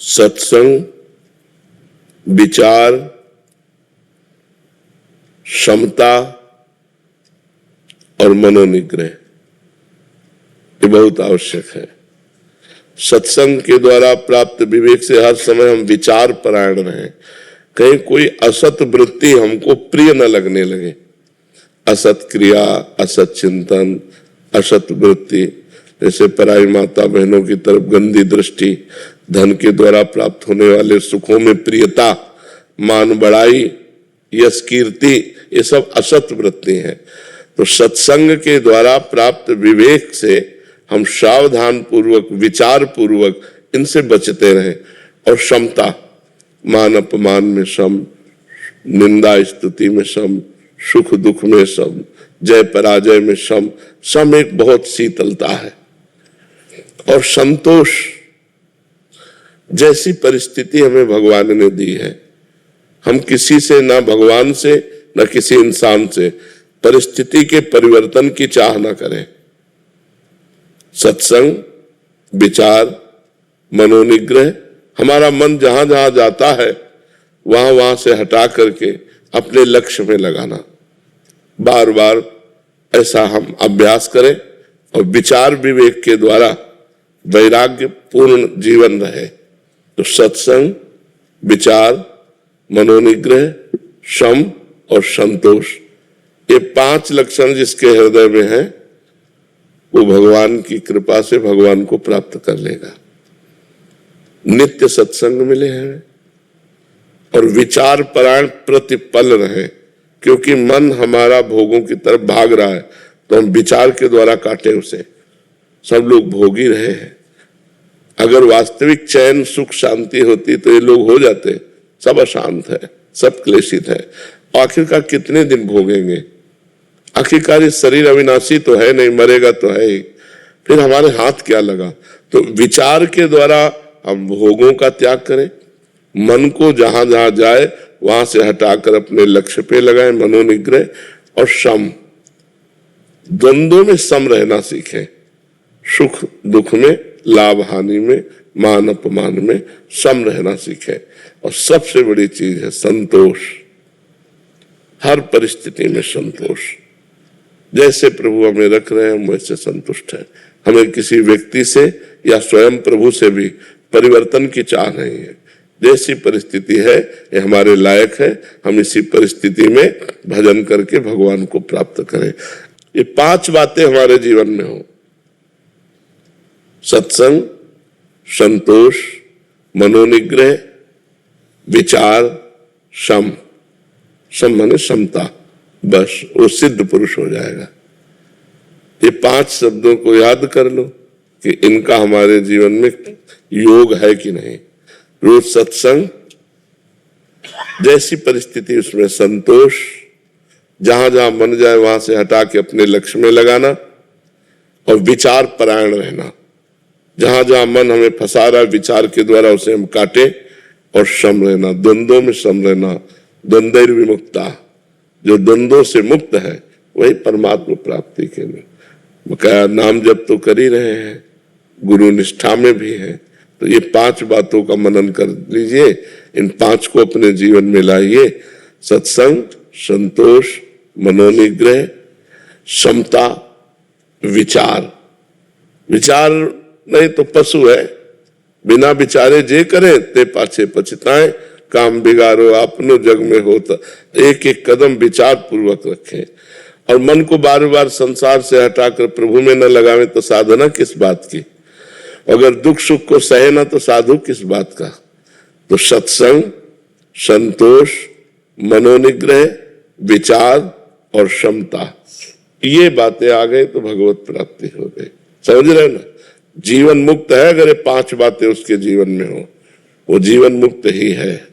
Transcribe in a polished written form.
सत्संग, विचार, क्षमता और मनोनिग्रह ये बहुत आवश्यक है। सत्संग के द्वारा प्राप्त विवेक से हर समय हम विचार परायण रहें, कहीं कोई असत वृत्ति हमको प्रिय न लगने लगे। असत क्रिया, असत चिंतन, असत वृत्ति, जैसे पराई माता बहनों की तरफ गंदी दृष्टि, धन के द्वारा प्राप्त होने वाले सुखों में प्रियता, मान बढ़ाई, यश कीर्ति, ये सब असत वृत्ति है। तो सत्संग के द्वारा प्राप्त विवेक से हम सावधान पूर्वक, विचार पूर्वक इनसे बचते रहें। और क्षमता, मान अपमान में सम, निंदा स्तुति में सम, सुख दुख में सम, जय पराजय में सम एक बहुत शीतलता है। और संतोष, जैसी परिस्थिति हमें भगवान ने दी है, हम किसी से, ना भगवान से ना किसी इंसान से, परिस्थिति के परिवर्तन की चाह ना करें। सत्संग, विचार, मनोनिग्रह, हमारा मन जहां जहां जाता है वहां से हटा करके अपने लक्ष्य में लगाना। बार बार ऐसा हम अभ्यास करें और विचार विवेक के द्वारा वैराग्य पूर्ण जीवन रहे। तो सत्संग, विचार, मनोनिग्रह, शम और संतोष, ये 5 लक्षण जिसके हृदय में है वो भगवान की कृपा से भगवान को प्राप्त कर लेगा। नित्य सत्संग मिले हैं और विचार परायण प्रतिपल रहे, क्योंकि मन हमारा भोगों की तरफ भाग रहा है तो हम विचार के द्वारा काटे उसे। सब लोग भोगी रहे हैं। अगर वास्तविक चैन, सुख, शांति होती तो ये लोग हो जाते। सब अशांत है, सब क्लेशित है। आखिरकार कितने दिन भोगेंगे? आखिरकार ये शरीर अविनाशी तो है नहीं, मरेगा तो है ही, फिर हमारे हाथ क्या लगा? तो विचार के द्वारा हम भोगों का त्याग करें, मन को जहां जहां जाए वहां से हटाकर अपने लक्ष्य पे लगाएं। मनोनिग्रह और सम, द्वंद्वों में सम रहना सीखें। सुख दुख में, लाभ हानि में, मान अपमान में सम रहना सीखें। और सबसे बड़ी चीज है संतोष, हर परिस्थिति में संतोष। जैसे प्रभु हमें रख रहे हैं हम वैसे संतुष्ट हैं। हमें किसी व्यक्ति से या स्वयं प्रभु से भी परिवर्तन की चाह नहीं है। जैसी परिस्थिति है ये हमारे लायक है, हम इसी परिस्थिति में भजन करके भगवान को प्राप्त करें। ये 5 बातें हमारे जीवन में हो: सत्संग, संतोष, मनोनिग्रह, विचार, सम। सम माने समता, बस वो सिद्ध पुरुष हो जाएगा। ये 5 शब्दों को याद कर लो कि इनका हमारे जीवन में योग है कि नहीं। रोज सत्संग, जैसी परिस्थिति उसमें संतोष, जहां जहां मन जाए वहां से हटा के अपने लक्ष्य में लगाना। और विचार परायण रहना, जहां जहां मन हमें फंसा रहा है विचार के द्वारा उसे हम काटे। और सम रहना, द्वंद्वों में सम रहना। द्वंद्वैर विमुक्ता, जो द्वंद्वों से मुक्त है वही परमात्मा प्राप्ति के लिए बकाया नाम जप तो कर ही रहे हैं, गुरु निष्ठा में भी है। तो ये 5 बातों का मनन कर लीजिए, इन 5 को अपने जीवन में लाइए। सत्संग, संतोष, मनोनिग्रह, समता, विचार। विचार नहीं तो पशु है, बिना विचारे जे करे ते पाछे पछताए। काम बिगाड़ो आपनो जग में होता, एक एक कदम विचार पूर्वक रखें। और मन को बार बार संसार से हटाकर प्रभु में न लगावे तो साधना किस बात की? अगर दुख सुख को सहे ना तो साधु किस बात का? तो सत्संग, संतोष, मनोनिग्रह, विचार और क्षमता, ये बातें आ गई तो भगवत प्राप्ति हो गई। समझ रहे ना? जीवन मुक्त है अगर ये 5 बातें उसके जीवन में हो, वो जीवन मुक्त ही है।